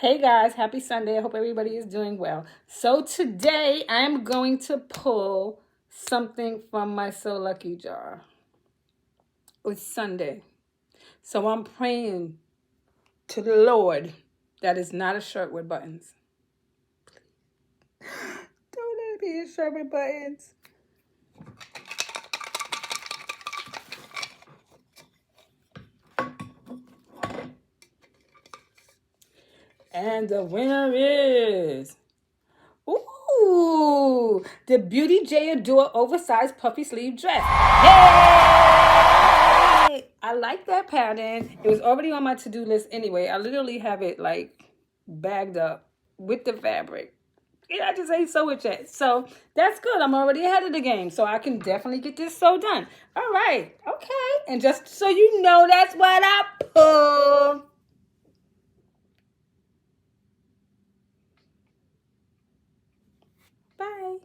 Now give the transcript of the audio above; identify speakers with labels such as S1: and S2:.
S1: Hey guys, happy Sunday. I hope everybody is doing well. So today I am going to pull something from my So Lucky jar. It's Sunday. So I'm praying to the Lord that is not a shirt with buttons. Don't let it be a shirt with buttons. And the winner is... Ooh, the Beauty J Adore oversized puffy sleeve dress. Hey! I like that pattern. It was already on my to-do list anyway. I literally have it like bagged up with the fabric. Yeah, I just ain't sew it yet. So that's good. I'm already ahead of the game. So I can definitely get this sew done. All right. Okay. And just so you know, that's what I pulled. Bye.